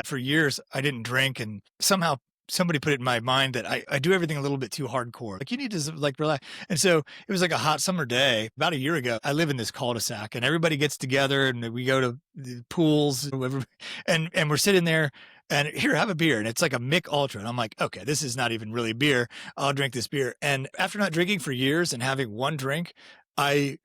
For years, I didn't drink, and somehow somebody put it in my mind that I do everything a little bit too hardcore. Like, you need to like relax. And so it was like a hot summer day about a year ago. I live in this cul-de-sac, and everybody gets together, and we go to the pools, and we're sitting there. And here, have a beer. And it's like a Mick Ultra. And I'm like, okay, this is not even really beer. I'll drink this beer. And after not drinking for years and having one drink, I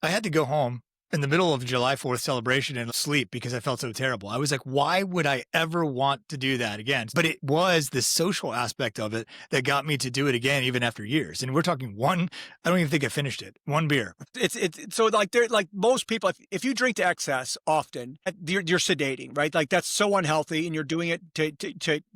I had to go home in the middle of July 4th celebration and sleep because I felt so terrible. I was like, why would I ever want to do that again? But it was the social aspect of it that got me to do it again, even after years. And we're talking one, I don't even think I finished it. One beer. It's so like they're like most people, if you drink to excess often, you're sedating, right? Like that's so unhealthy, and you're doing it to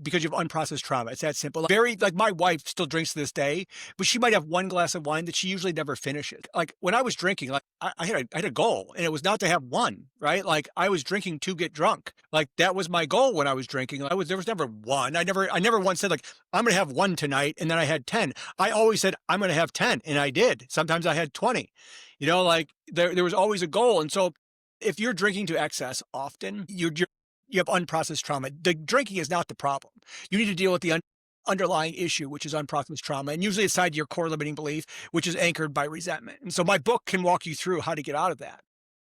because you have unprocessed trauma. It's that simple. Very like my wife still drinks to this day, but she might have one glass of wine that she usually never finishes. Like when I was drinking, like I had a goal, and it was not to have one, right? Like I was drinking to get drunk. Like that was my goal when I was drinking. There was never one. I never once said like, I'm going to have one tonight. And then I had 10. I always said, I'm going to have 10. And I did. Sometimes I had 20, like there was always a goal. And so if you're drinking to excess often, you have unprocessed trauma. The drinking is not the problem. You need to deal with the underlying issue, which is unprocessed trauma. And usually it's tied to your core limiting belief, which is anchored by resentment. And so my book can walk you through how to get out of that.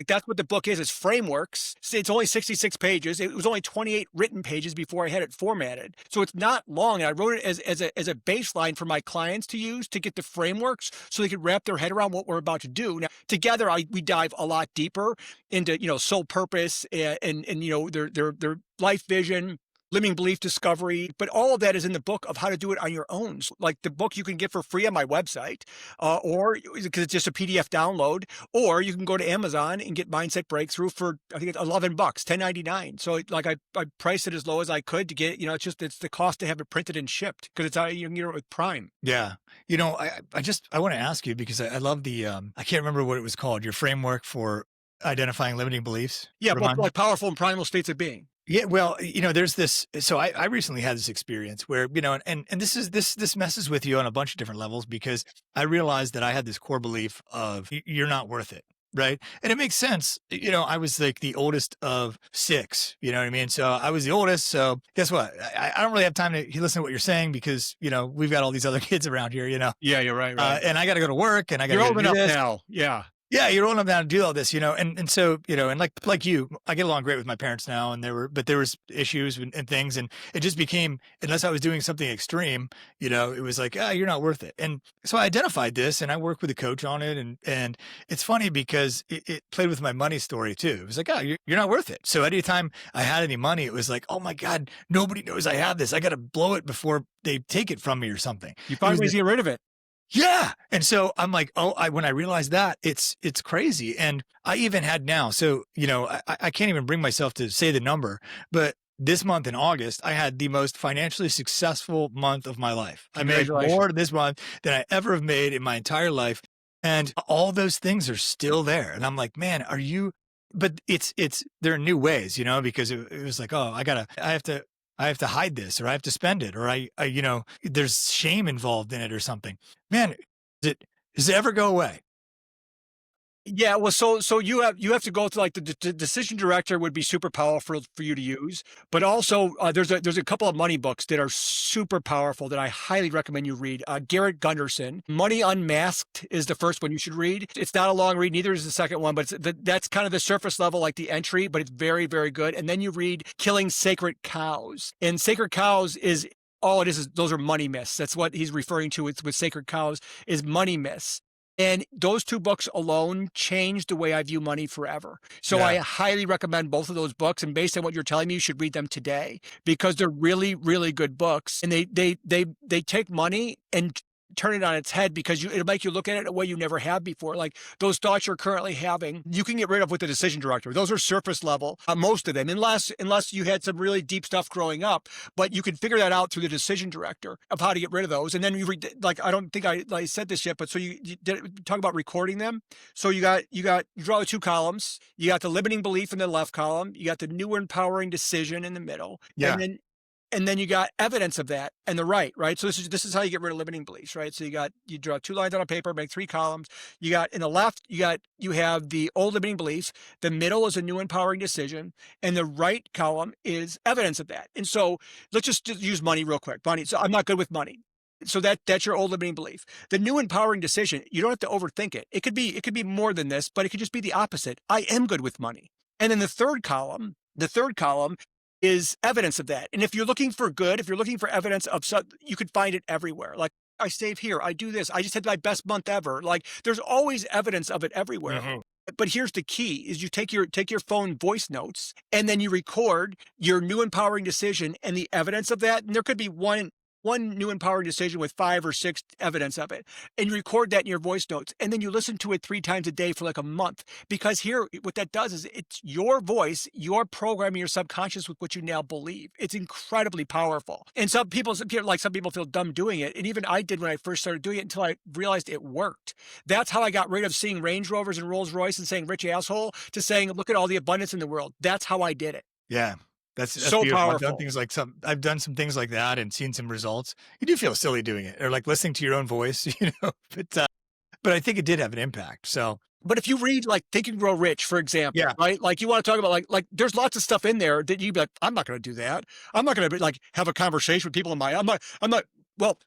Like that's what the book is frameworks. It's only 66 pages. It was only 28 written pages before I had it formatted. So it's not long. And I wrote it as a baseline for my clients to use to get the frameworks so they could wrap their head around what we're about to do. Now, together, we dive a lot deeper into, soul purpose and their life vision, limiting belief discovery, but all of that is in the book of how to do it on your own. So, like the book you can get for free on my website, or because it's just a PDF download, or you can go to Amazon and get Mindset Breakthrough for, I think it's $11, $10.99. So like I priced it as low as I could to get, it's the cost to have it printed and shipped because it's, you can get it with Prime. Yeah. I want to ask you because I love I can't remember what it was called, your framework for identifying limiting beliefs. Yeah, both like powerful and primal states of being. Yeah, well, there's this. So I recently had this experience where, and this messes with you on a bunch of different levels because I realized that I had this core belief of you're not worth it. Right. And it makes sense. I was like the oldest of 6, you know what I mean? So I was the oldest. So guess what? I don't really have time to listen to what you're saying because, we've got all these other kids around here, Yeah, you're right. and I got to go to work and I got to You're old enough this. now. Yeah. Yeah, you're old enough now to do all this, and so, and like you, I get along great with my parents now, and there was issues and things, and it just became, unless I was doing something extreme, it was like, you're not worth it. And so I identified this, and I worked with a coach on it, and it's funny because it played with my money story too. It was like, you're not worth it. So anytime I had any money, it was like, oh my God, nobody knows I have this. I got to blow it before they take it from me or something. You find ways to get rid of it. Yeah. And so I'm like, when I realized that it's crazy. And I even had now, so, I can't even bring myself to say the number, but this month in August, I had the most financially successful month of my life. I made more this month than I ever have made in my entire life. And all those things are still there. And I'm like, man, but there are new ways, because it was like, I have to hide this, or I have to spend it, or there's shame involved in it or something. Man, does it ever go away? Yeah, well, so you have to go to like the decision director would be super powerful for you to use, but also there's a couple of money books that are super powerful that I highly recommend you read. Garrett Gunderson, Money Unmasked is the first one you should read. It's not a long read, neither is the second one, but that's kind of the surface level, like the entry, but it's very, very good. And then you read Killing Sacred Cows, and Sacred Cows is all it is those are money myths. That's what he's referring to with Sacred Cows is money myths. And those 2 books alone changed the way I view money forever. So yeah. I highly recommend both of those books. And based on what you're telling me, you should read them today because they're really, really good books. And they take money and turn it on its head because it'll make you look at it a way you never have before. Like those thoughts you're currently having, you can get rid of with the decision director. Those are surface level, most of them, unless you had some really deep stuff growing up, but you can figure that out through the decision director of how to get rid of those. And then you I don't think I said this yet, but so you did talk about recording them. So you draw the 2 columns. You got the limiting belief in the left column. You got the new empowering decision in the middle. Yeah. and then you got evidence of that and the right? So this is how you get rid of limiting beliefs, right? So you draw 2 lines on a paper, make 3 columns. You got in the left, you have the old limiting beliefs. The middle is a new empowering decision, and the right column is evidence of that. And so let's just use money real quick. Money. So I'm not good with money. So that's your old limiting belief. The new empowering decision, you don't have to overthink it. It could be more than this, but it could just be the opposite. I am good with money. And then the third column is evidence of that. And if you're looking for good, if you're looking for evidence of something, you could find it everywhere. Like, I save here, I do this, I just had my best month ever. Like, there's always evidence of it everywhere. Mhm. But here's the key: is you take your phone voice notes, and then you record your new empowering decision and the evidence of that. And there could be one new empowering decision with 5 or 6 evidence of it. And you record that in your voice notes. And then you listen to it 3 times a day for like a month. Because here, what that does is it's your voice, you're programming your subconscious with what you now believe. It's incredibly powerful. And some people feel dumb doing it. And even I did when I first started doing it, until I realized it worked. That's how I got rid of seeing Range Rovers and Rolls Royce and saying rich asshole to saying, look at all the abundance in the world. That's how I did it. Yeah. That's So beautiful. powerful. I've done some things like that and seen some results. You do feel silly doing it, or like listening to your own voice, but I think it did have an impact. So But if you read like Think and Grow Rich, for example, yeah, right? Like, you want to talk about like there's lots of stuff in there that you'd be like, I'm not going to do that. I'm not going to like have a conversation with people I'm not. Well,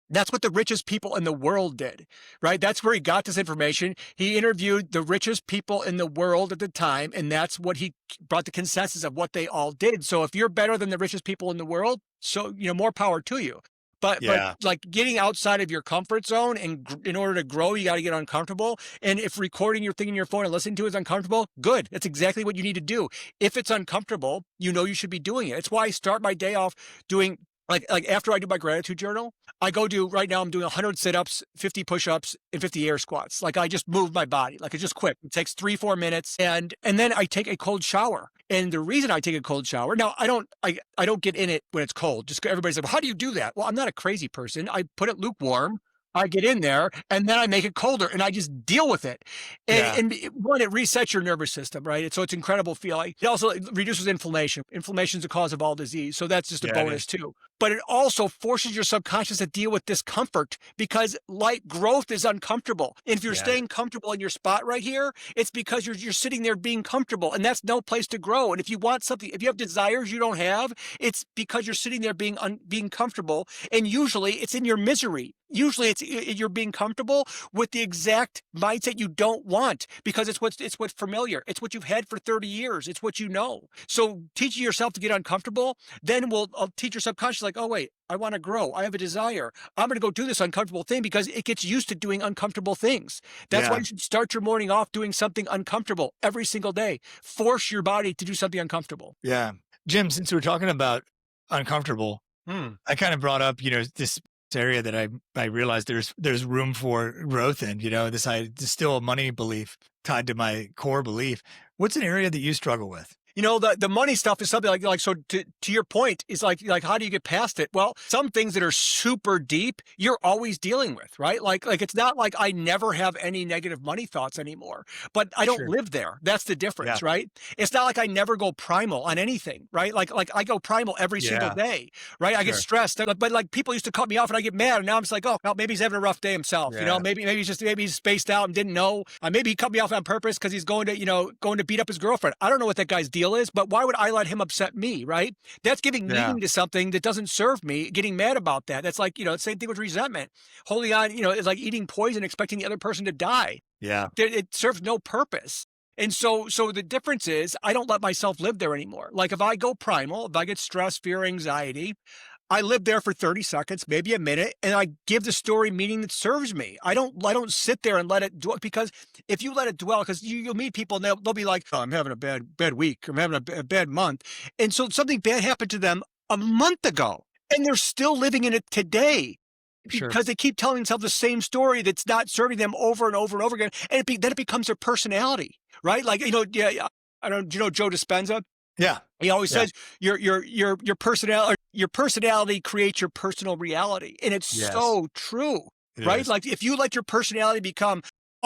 that's what the richest people in the world did, right? That's where he got this information. He interviewed the richest people in the world at the time, and that's what he brought the consensus of what they all did. So if you're better than the richest people in the world, so, more power to you. But yeah, like getting outside of your comfort zone, and in order to grow, you got to get uncomfortable. And if recording your thing in your phone and listening to it is uncomfortable, good. That's exactly what you need to do. If it's uncomfortable, you should be doing it. It's why I start my day off doing like after I do my gratitude journal, I go do right now I'm doing 100 sit-ups, 50 push-ups, and 50 air squats. Like, I just move my body. Like, it's just quick. It takes 3-4 minutes, and then I take a cold shower. And the reason I take a cold shower, now I don't get in it when it's cold. Just everybody's like, well, how do you do that? Well, I'm not a crazy person. I put it lukewarm. I get in there, and then I make it colder, and I just deal with it. yeah, And one, it resets your nervous system, right? So it's an incredible feeling. It also reduces inflammation. Inflammation is the cause of all disease. So that's just a yeah. bonus too. But it also forces your subconscious to deal with discomfort, because growth is uncomfortable. And if you're Yeah. staying comfortable in your spot right here, it's because you're sitting there being comfortable, and that's no place to grow. And if you want something, if you have desires you don't have, it's because you're sitting there being comfortable. And usually it's in your misery. Usually you're being comfortable with the exact mindset you don't want, because it's what's familiar. It's what you've had for 30 years. It's what you know. So teaching yourself to get uncomfortable, then I'll teach your subconscious, like, oh wait, I want to grow. I have a desire. I'm going to go do this uncomfortable thing, because it gets used to doing uncomfortable things. That's why you should start your morning off doing something uncomfortable every single day. Force your body to do something uncomfortable. Yeah. Jim, since we're talking about uncomfortable, I kind of brought up, this area that I realized there's room for growth in, this still a money belief tied to my core belief. What's an area that you struggle with? The money stuff is something like so to your point is like how do you get past it? Well, some things that are super deep, you're always dealing with, right? Like it's not like I never have any negative money thoughts anymore, but I don't Sure. live there. That's the difference, Yeah. right? It's not like I never go primal on anything, right? Like I go primal every single Yeah. day, right? I get Sure. stressed, but like people used to cut me off and I get mad, and now I'm just like, oh, well, maybe he's having a rough day himself. Yeah. Maybe he's spaced out and didn't know. Maybe he cut me off on purpose because he's going to beat up his girlfriend. I don't know what that guy's deal is, but why would I let him upset me, right? That's giving meaning to something that doesn't serve me, getting mad about that. That's like, same thing with resentment. Holding on, it's like eating poison, expecting the other person to die. Yeah. It serves no purpose. And so the difference is I don't let myself live there anymore. Like, if I go primal, if I get stress, fear, anxiety, I live there for 30 seconds, maybe a minute, and I give the story meaning that serves me. I don't sit there and let it dwell, because if you let it dwell, because you'll meet people and they'll be like, oh, I'm having a bad week, or I'm having a bad month. And so something bad happened to them a month ago, and they're still living in it today. Sure. Because they keep telling themselves the same story that's not serving them over and over and over again. And then it becomes their personality, right? Like, yeah, I don't, do you know Joe Dispenza? Yeah. He always says your personality creates your personal reality. And it's Yes. so true, It right? is. Like, if you let your personality become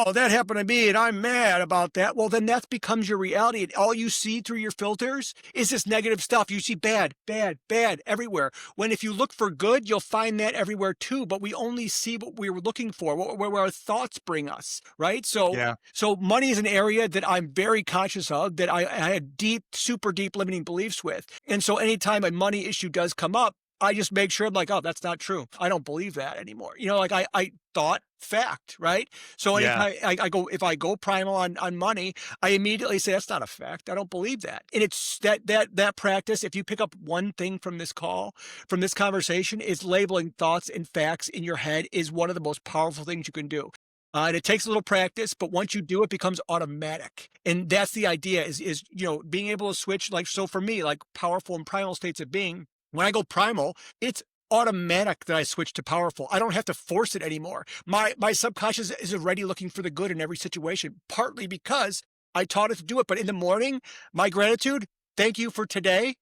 oh, that happened to me and I'm mad about that. Well, then that becomes your reality. And all you see through your filters is this negative stuff. You see bad, bad, bad everywhere. When if you look for good, you'll find that everywhere too. But we only see what we were looking for, where our thoughts bring us, right? Yeah. So money is an area that I'm very conscious of, that I had deep, super deep limiting beliefs with. And so anytime a money issue does come up, I just make sure I'm like, oh, that's not true. I don't believe that anymore. Like I thought fact, right? So Yeah. anytime if I go primal on money, I immediately say that's not a fact. I don't believe that. And it's that practice. If you pick up one thing from this call, from this conversation, is labeling thoughts and facts in your head is one of the most powerful things you can do. And it takes a little practice, but once you do, it becomes automatic. And that's the idea is being able to switch. Like, so for me, like powerful and primal states of being, when I go primal, it's automatic that I switch to powerful. I don't have to force it anymore. My subconscious is already looking for the good in every situation, partly because I taught it to do it. But in the morning, my gratitude, thank you for today.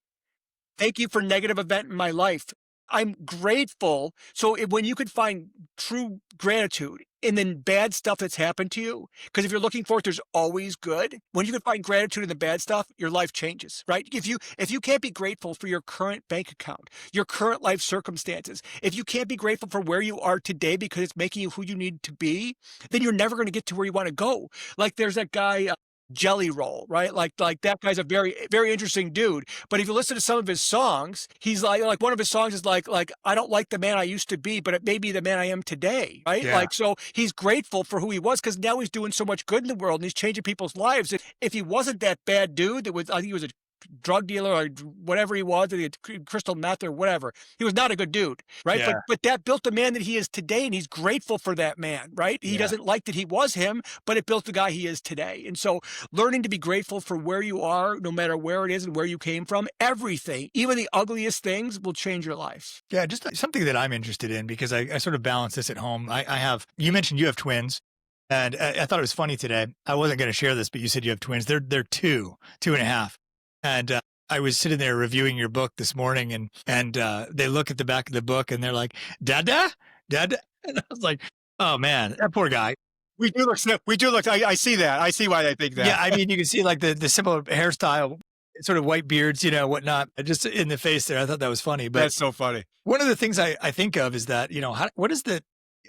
Thank you for negative event in my life. I'm grateful. So when you could find true gratitude in the bad stuff that's happened to you, because if you're looking for it, there's always good. When you can find gratitude in the bad stuff, your life changes, right? If you can't be grateful for your current bank account, your current life circumstances, if you can't be grateful for where you are today because it's making you who you need to be, then you're never going to get to where you want to go. Like there's that guy, Jelly Roll, right? Like that guy's a very, very interesting dude. But if you listen to some of his songs, he's like one of his songs is like I don't like the man I used to be, but it may be the man I am today, right? Yeah. Like, so he's grateful for who he was because now he's doing so much good in the world and he's changing people's lives. If he wasn't that bad dude that was, I think he was a drug dealer or whatever he was, crystal meth or whatever. He was not a good dude, right? Yeah. But that built the man that he is today, and he's grateful for that man, right? He Yeah. doesn't like that he was him, but it built the guy he is today. And so learning to be grateful for where you are, no matter where it is and where you came from, everything, even the ugliest things, will change your life. Yeah. Just something that I'm interested in because I sort of balance this at home. I have, you mentioned you have twins. And I thought it was funny today. I wasn't going to share this, but you said you have twins. They're two and a half. And I was sitting there reviewing your book this morning, and they look at the back of the book and they're like, "Dada, Dada," and I was like, "Oh man, that poor guy." We do look. We do look. I see that. I see why they think that. Yeah, I mean, you can see like the similar hairstyle, sort of white beards, whatnot, just in the face there. I thought that was funny. But That's so funny. one of the things I think of is that what is the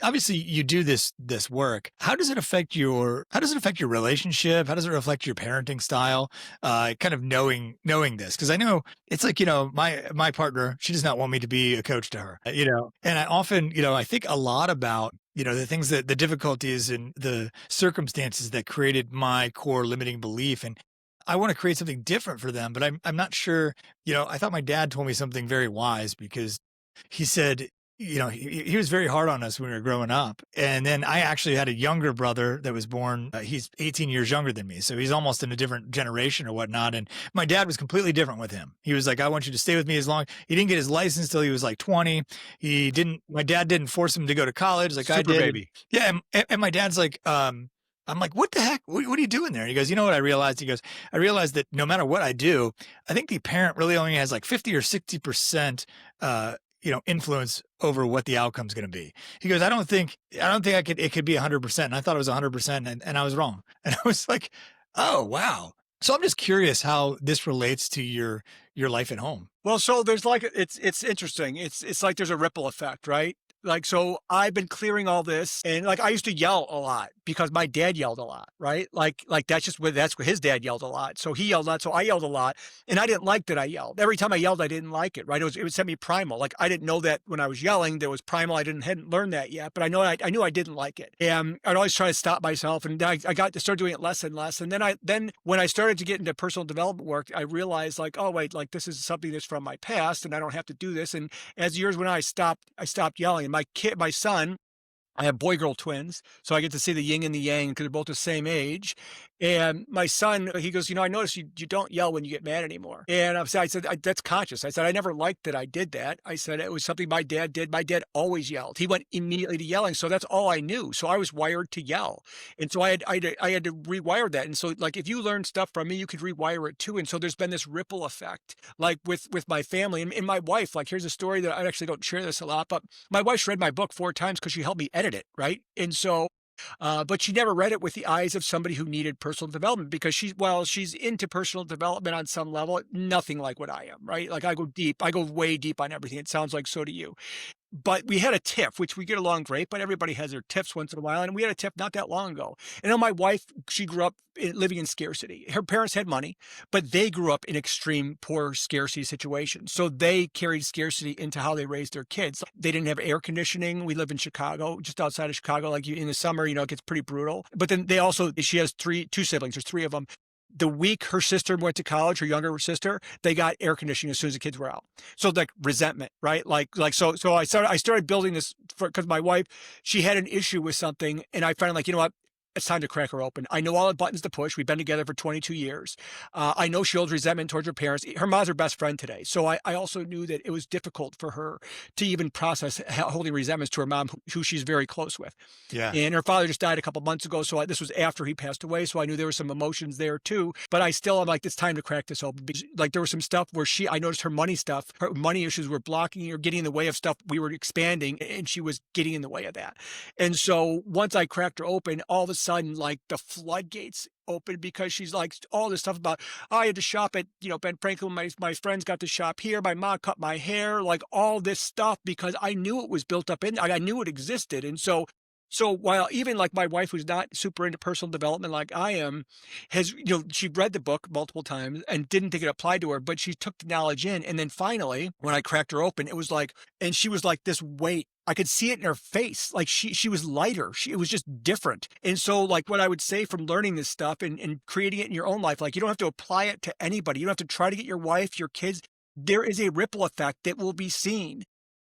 obviously you do this work. How does it affect your relationship? How does it reflect your parenting style? Kind of knowing this, because I know it's like my partner, she does not want me to be a coach to her, and I often I think a lot about the things that the difficulties and the circumstances that created my core limiting belief, and I want to create something different for them, but I'm not sure. I thought my dad told me something very wise because he said, he was very hard on us when we were growing up. And then I actually had a younger brother that was born, he's 18 years younger than me. So he's almost in a different generation or whatnot. And my dad was completely different with him. He was like, I want you to stay with me as long. He didn't get his license till he was like 20. My dad didn't force him to go to college like I Super did. baby. Yeah. And my dad's like, I'm like, what the heck? What are you doing there? And he goes, you know what I realized? He goes, I realized that no matter what I do, I think the parent really only has like 50 or 60%, influence over what the outcome's going to be. He goes, I don't think it could be 100%. And I thought it was 100% and I was wrong. And I was like, oh, wow. So I'm just curious how this relates to your life at home. Well, so there's like, it's interesting. It's like there's a ripple effect, right? Like, so I've been clearing all this, and like I used to yell a lot because my dad yelled a lot, right? Like that's what his dad yelled a lot. So he yelled a lot, so I yelled a lot, and I didn't like that I yelled. Every time I yelled, I didn't like it, right? It would send me primal. Like I didn't know that when I was yelling, there was primal. Hadn't learned that yet, but I knew I didn't like it. And I'd always try to stop myself, and I got to start doing it less and less. And then when I started to get into personal development work, I realized like, oh wait, like this is something that's from my past, and I don't have to do this. And as years went on, I stopped yelling. And my son, I have boy-girl twins, so I get to see the yin and the yang because they're both the same age. And my son, he goes, I noticed you don't yell when you get mad anymore. And I said, that's conscious. I said, I never liked that I did that. I said, it was something my dad did. My dad always yelled. He went immediately to yelling. So that's all I knew. So I was wired to yell. And so I had to rewire that. And so like, if you learn stuff from me, you could rewire it too. And so there's been this ripple effect, like with my family and my wife. Like, here's a story that I actually don't share this a lot, but my wife's read my book 4 times because she helped me edit it. Right. And so But she never read it with the eyes of somebody who needed personal development because she's into personal development on some level, nothing like what I am, right? Like I go way deep on everything. It sounds like so do you. But we had a tiff, which we get along great, but everybody has their tiffs once in a while. And we had a tiff not that long ago. And my wife, she grew up living in scarcity. Her parents had money, but they grew up in extreme poor scarcity situations. So they carried scarcity into how they raised their kids. They didn't have air conditioning. We live in Chicago, just outside of Chicago. Like in the summer, it gets pretty brutal. But then she has two siblings. There's three of them. The week her sister went to college, her younger sister, they got air conditioning as soon as the kids were out. So like resentment, right? So I started building this because my wife, she had an issue with something, and I found like, you know what? It's time to crack her open. I know all the buttons to push. We've been together for 22 years. I know she holds resentment towards her parents. Her mom's her best friend today. So I also knew that it was difficult for her to even process holding resentments to her mom, who she's very close with. Yeah. And her father just died a couple months ago. So this was after he passed away. So I knew there were some emotions there too. But I'm like, it's time to crack this open. Because, like there was some stuff where I noticed her money issues were blocking or getting in the way of stuff we were expanding. And she was getting in the way of that. And so once I cracked her open, all of a sudden, like the floodgates opened because she's like all this stuff about, oh, I had to shop at, Ben Franklin. My friends got to shop here. My mom cut my hair, like all this stuff because I knew it was built up I knew it existed. And so while even like my wife, who's not super into personal development like I am, she read the book multiple times and didn't think it applied to her, but she took the knowledge in. And then finally, when I cracked her open, it was like, and she was like this weight. I could see it in her face. Like she was lighter. It was just different. And so like what I would say from learning this stuff and creating it in your own life, like you don't have to apply it to anybody. You don't have to try to get your wife, your kids. There is a ripple effect that will be seen.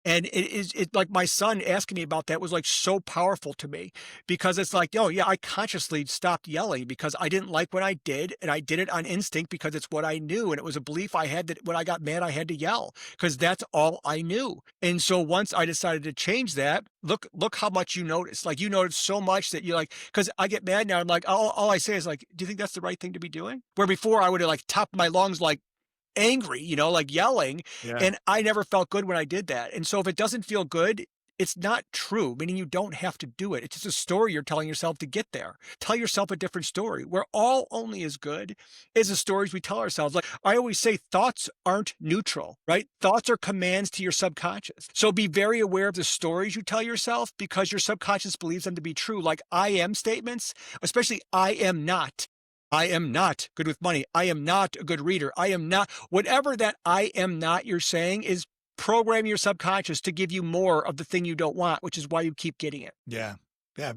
And it like my son asking me about that was like so powerful to me because it's like, oh yeah, I consciously stopped yelling because I didn't like what I did. And I did it on instinct because it's what I knew. And it was a belief I had that when I got mad, I had to yell because that's all I knew. And so once I decided to change that, look how much you notice. Like you notice so much that you like, because I get mad now. I'm like, all I say is like, do you think that's the right thing to be doing? Where before I would have like topped my lungs, like angry, like yelling. Yeah. And I never felt good when I did that. And so if it doesn't feel good, it's not true, meaning you don't have to do it. It's just a story you're telling yourself to get there. Tell yourself a different story. We're all only as good as the stories we tell ourselves. Like I always say, thoughts aren't neutral, right? Thoughts are commands to your subconscious. So be very aware of the stories you tell yourself because your subconscious believes them to be true. Like I am statements, especially I am not. I am not good with money. I am not a good reader. I am not, whatever that I am not you're saying is program your subconscious to give you more of the thing you don't want, which is why you keep getting it. Yeah. Yeah.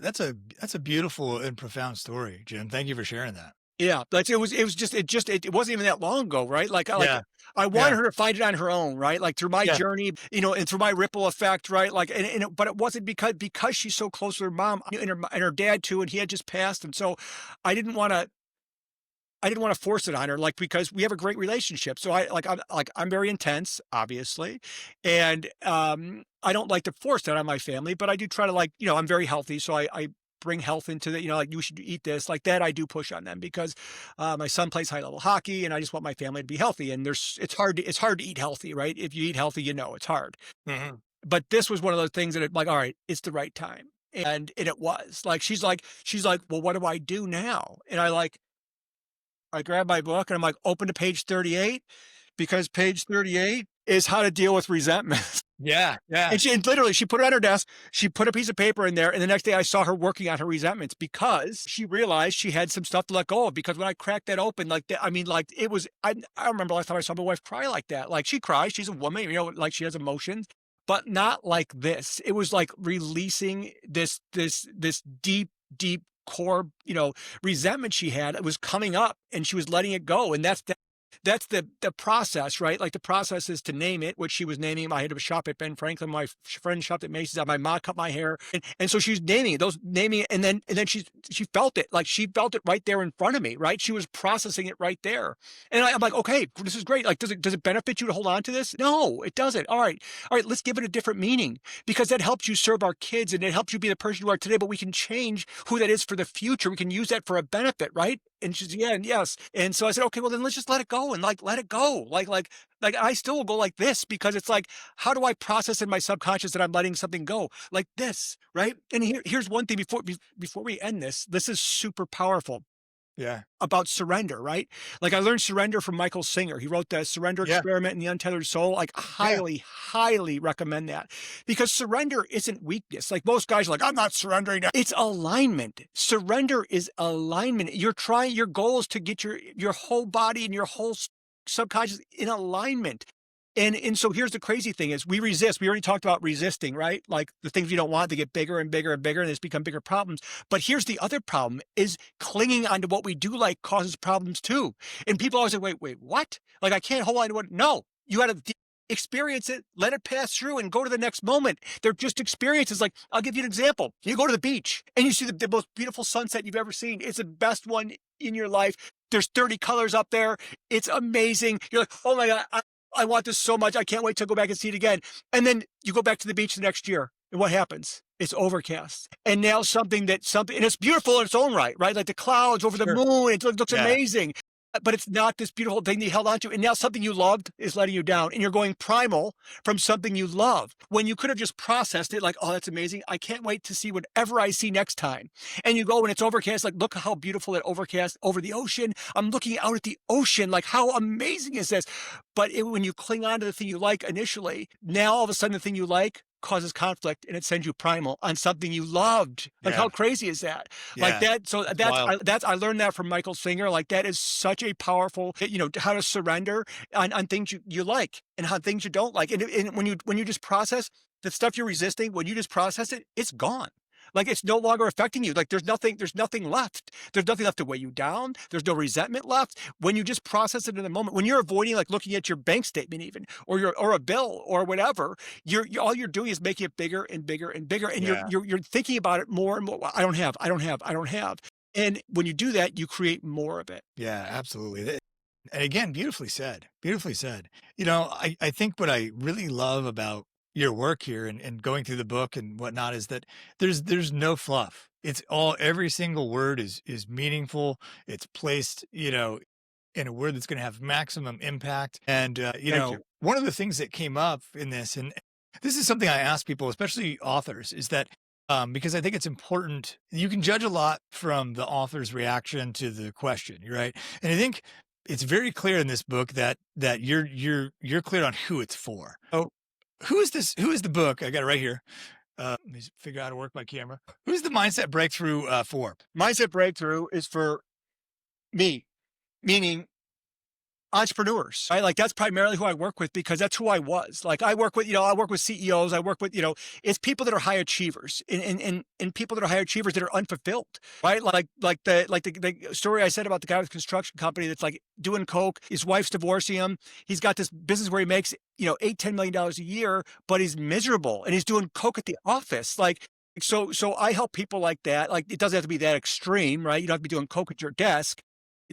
That's a beautiful and profound story, Jim. Thank you for sharing that. Yeah, like it wasn't even that long ago, right? Yeah. I wanted Yeah. her to find it on her own, right? Like through my Yeah. journey, and through my ripple effect, right? Like, but it wasn't because she's so close to her mom and her dad too, and he had just passed, and so I didn't want to. I didn't want to force it on her, like because we have a great relationship. So I'm very intense, obviously, and I don't like to force that on my family, but I do try to I'm very healthy, so I bring health into the like you should eat this like that. I do push on them because my son plays high level hockey, and I just want my family to be healthy. And it's hard to eat healthy, right? If you eat healthy, it's hard. Hmm. But this was one of those things that all right, it's the right time, and it was like she's like, well, what do I do now? And I grab my book and I'm like, open to page 38 because page 38 is how to deal with resentment. Yeah. Yeah. And literally, she put it on her desk. She put a piece of paper in there. And the next day I saw her working on her resentments because she realized she had some stuff to let go of. Because when I cracked that open, it was, I remember last time I saw my wife cry like that. Like she cries. She's a woman, like she has emotions, but not like this. It was like releasing this deep, deep core, resentment she had. It was coming up and she was letting it go. And that's the process, right? Like the process is to name it, which she was naming. I had to shop at Ben Franklin. My friend shopped at Macy's. My mom cut my hair. And so she's naming it, and then she felt it. Like she felt it right there in front of me, right? She was processing it right there. And I'm like, okay, this is great. Like, does it benefit you to hold on to this? No, it doesn't. All right, let's give it a different meaning because that helps you serve our kids and it helps you be the person you are today, but we can change who that is for the future. We can use that for a benefit, right? And she's, yeah, and yes. And so I said, okay, well then let's just let it go and like let it go. Like I still will go like this because it's like, how do I process in my subconscious that I'm letting something go like this, right? And here's one thing before we end this. This is super powerful Yeah. about surrender, right? Like I learned surrender from Michael Singer. He wrote the Surrender Yeah. Experiment and the Untethered Soul. Like Yeah. highly, highly recommend that because surrender isn't weakness. Like most guys are like, I'm not surrendering. It's alignment. Surrender is alignment. Your goal is to get your whole body and your whole subconscious in alignment. And so here's the crazy thing is we resist. We already talked about resisting, right? Like the things we don't want, they get bigger and bigger and bigger, and it's become bigger problems. But here's the other problem is clinging onto what we do like causes problems too. And people always say, wait, what? Like I can't hold on to what? No, you got to experience it, let it pass through and go to the next moment. They're just experiences. Like I'll give you an example. You go to the beach and you see the most beautiful sunset you've ever seen. It's the best one in your life. There's 30 colors up there. It's amazing. You're like, oh my God, I want this so much. I can't wait to go back and see it again. And then you go back to the beach the next year. And what happens? It's overcast. And now and it's beautiful in its own right? Like the clouds over the Sure. moon. It looks Yeah. amazing. But it's not this beautiful thing that you held on to. And now something you loved is letting you down. And you're going primal from something you love when you could have just processed it like, oh, that's amazing. I can't wait to see whatever I see next time. And you go when it's overcast, like, look how beautiful that overcast over the ocean. I'm looking out at the ocean. Like, how amazing is this? But when you cling on to the thing you like initially, now all of a sudden the thing you like causes conflict and it sends you primal on something you loved. Like Yeah. how crazy is that? Like Yeah. that. So Wild. I learned that from Michael Singer. Like that is such a powerful, how to surrender on things you like and how things you don't like. And when you just process the stuff you're resisting, when you just process it, it's gone. Like it's no longer affecting you. Like there's nothing left. There's nothing left to weigh you down. There's no resentment left. When you just process it in the moment, when you're avoiding like looking at your bank statement even, or a bill or whatever, all you're doing is making it bigger and bigger and bigger. And Yeah. you're thinking about it more and more. I don't have. And when you do that, you create more of it. Yeah, absolutely. And again, beautifully said. Beautifully said. I think what I really love about your work here and going through the book and whatnot is that there's no fluff. It's every single word is meaningful. It's placed, in a word that's going to have maximum impact. And Thank you. one of the things that came up in this, and this is something I ask people, especially authors, is that because I think it's important. You can judge a lot from the author's reaction to the question, right? And I think it's very clear in this book that you're clear on who it's for. Oh, who is this? Who is the book? I got it right here. Let me figure out how to work my camera. Who's the mindset breakthrough for? Mindset breakthrough is for me, meaning entrepreneurs, right? Like that's primarily who I work with because that's who I was. Like I work with CEOs. I work with, it's people that are high achievers and people that are high achievers that are unfulfilled, right? Like the story I said about the guy with the construction company that's like doing coke. His wife's divorcing him. He's got this business where he makes, $8-10 million a year, but he's miserable and he's doing coke at the office. So I help people like that. Like it doesn't have to be that extreme, right? You don't have to be doing coke at your desk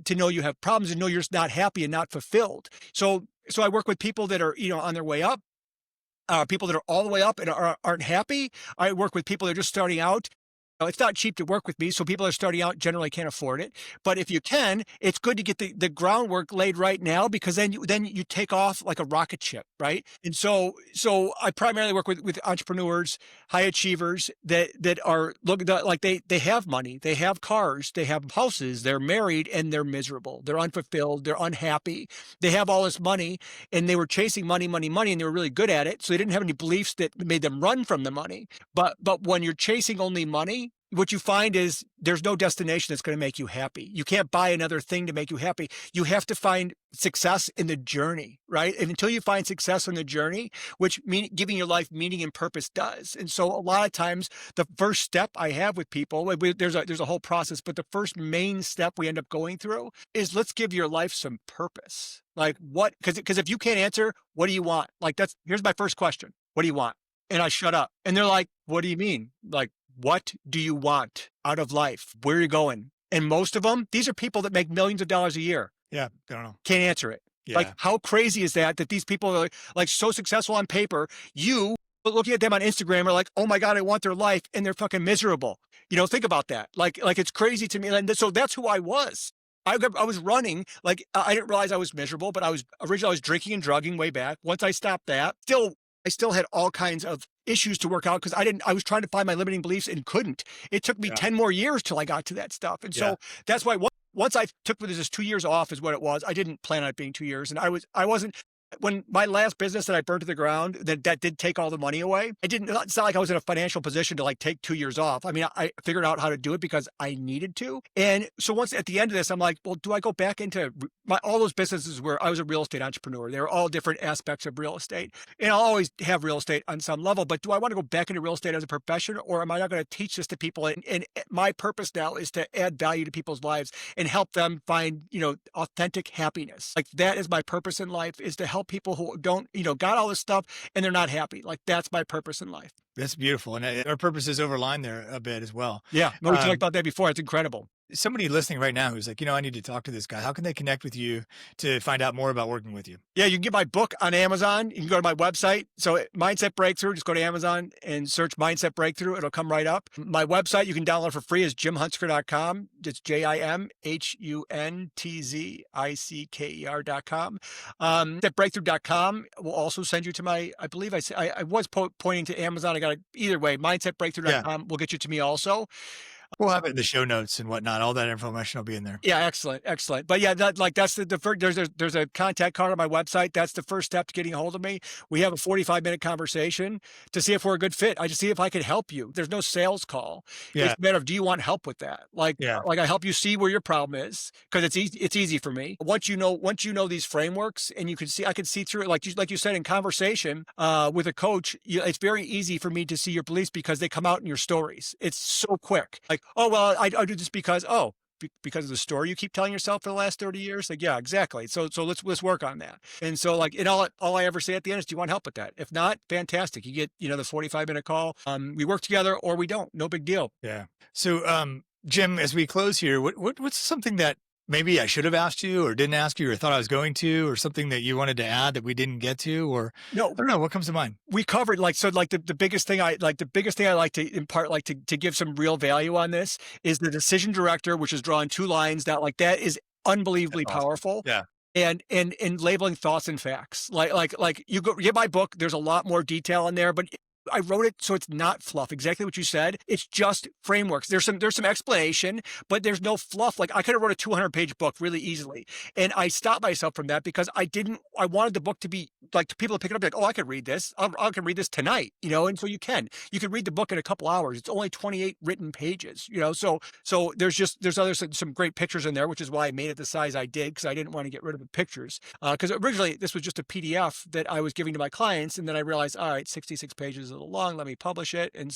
to know you have problems and know you're just not happy and not fulfilled. So I work with people that are, on their way up, people that are all the way up and aren't happy. I work with people that are just starting out. It's not cheap to work with me, so people that are starting out generally can't afford it. But if you can, it's good to get the groundwork laid right now because then you take off like a rocket ship, right? And so I primarily work with entrepreneurs, high achievers that are looking like they have money, they have cars, they have houses, they're married, and they're miserable, they're unfulfilled, they're unhappy. They have all this money, and they were chasing money, and they were really good at it, so they didn't have any beliefs that made them run from the money. But when you're chasing only money, what you find is there's no destination that's going to make you happy. You can't buy another thing to make you happy. You have to find success in the journey, right? And until you find success in the journey, which giving your life meaning and purpose does. And so a lot of times the first step I have with people, there's a whole process, but the first main step we end up going through is let's give your life some purpose. Like what? Because if you can't answer, what do you want? Like here's my first question. What do you want? And I shut up. And they're like, what do you mean? Like, what do you want out of life? Where are you going? And most of them, these are people that make millions of dollars a year. Yeah, I don't know. Can't answer it. Yeah. Like, how crazy is that these people are like so successful on paper, you looking at them on Instagram are like, oh my God, I want their life, and they're fucking miserable. Think about that. Like it's crazy to me. And so that's who I was. I was running, like, I didn't realize I was miserable, but I was drinking and drugging way back. Once I stopped that, I still had all kinds of issues to work out because I was trying to find my limiting beliefs and couldn't. It took me Yeah. 10 more years till I got to that stuff. And Yeah. so that's why once I took this 2 years off is what it was. I didn't plan on it being 2 years. And I wasn't, when my last business that I burned to the ground, that did take all the money away. It's not like I was in a financial position to like take 2 years off. I mean, I figured out how to do it because I needed to. And so once at the end of this, I'm like, well, do I go back into all those businesses where I was a real estate entrepreneur? They were all different aspects of real estate. And I'll always have real estate on some level, but do I want to go back into real estate as a profession, or am I not going to teach this to people? And my purpose now is to add value to people's lives and help them find, authentic happiness. Like that is my purpose in life, is to help people who don't, got all this stuff and they're not happy. Like that's my purpose in life. That's beautiful. And our purpose is overlined there a bit as well. Yeah. No, we talked Um, about that before. It's incredible. Somebody listening right now who's like, I need to talk to this guy. How can they connect with you to find out more about working with you? Yeah, you can get my book on Amazon. You can go to my website. So Mindset Breakthrough, just go to Amazon and search Mindset Breakthrough. It'll come right up. My website you can download for free is jimhuntzicker.com. It's JimHuntzicker.com. Mindsetbreakthrough.com will also send you to I believe I was pointing to Amazon. I got it either way. Yeah. Mindsetbreakthrough.com will get you to me also. We'll have it in the show notes and whatnot. All that information will be in there. Yeah, excellent, excellent. But yeah, that's the first. There's a contact card on my website. That's the first step to getting a hold of me. We have a 45-minute conversation to see if we're a good fit. I just see if I can help you. There's no sales call. Yeah. It's a matter of, do you want help with that? Yeah. Like I help you see where your problem is, because it's easy. It's easy for me once you know these frameworks, and I can see through it. Like you said in conversation with a coach, it's very easy for me to see your beliefs because they come out in your stories. It's so quick. Like, oh well, I do this because because of the story you keep telling yourself for the last 30 years. Like, yeah, exactly. So let's work on that. And so like, all I ever say at the end is, do you want help with that? If not, fantastic. You get, the 45-minute call. We work together or we don't, no big deal. Yeah. So, Jim, as we close here, what's something that maybe I should have asked you or didn't ask you or thought I was going to, or something that you wanted to add that we didn't get to, or No, I don't know, what comes to mind? we covered the biggest thing I like to impart, like to give some real value on this, is the decision director, which is drawing two lines. That is That's unbelievably awesome. powerful. Yeah. And labeling thoughts and facts. Like you get my book, there's a lot more detail in there, but I wrote it so it's not fluff. Exactly what you said. It's just frameworks. There's some explanation, but there's no fluff. Like I could have wrote a 200-page book really easily. And I stopped myself from that because I wanted the book to be like, people to pick it up like, oh, I could read this. I can read this tonight, and so you could read the book in a couple hours. It's only 28 written pages, so there's some great pictures in there, which is why I made it the size I did, because I didn't want to get rid of the pictures. Because originally this was just a PDF that I was giving to my clients. And then I realized, all right, 66 pages, a little long, let me publish it. And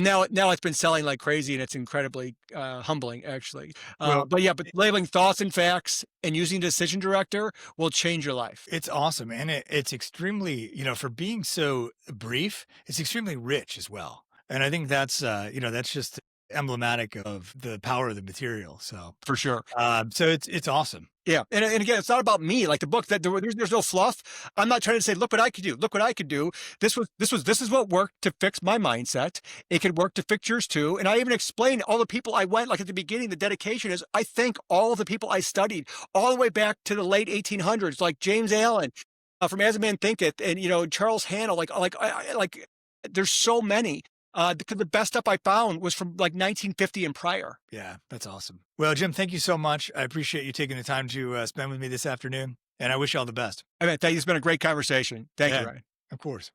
now it's been selling like crazy, and it's incredibly humbling, actually. Well, But labeling thoughts and facts and using Decision Director will change your life. it's awesome. And it's extremely, for being so brief, it's extremely rich as well. And I think that's, that's just emblematic of the power of the material. So, For sure. so it's awesome. Yeah. And again, it's not about me. Like the book, that there's no fluff. I'm not trying to say, look what I could do. Look what I could do. This is what worked to fix my mindset. It could work to fix yours too. And I even explained all the people I went, like at the beginning, the dedication is, I thank all of the people I studied all the way back to the late 1800s, like James Allen from As a Man Thinketh, and, Charles Handel, like there's so many. Because the best stuff I found was from like 1950 and prior. Yeah, that's awesome. Well, Jim, thank you so much. I appreciate you taking the time to spend with me this afternoon, and I wish you all the best. I mean, thank you. It's been a great conversation. Thank Yeah. you, Ryan. Of course.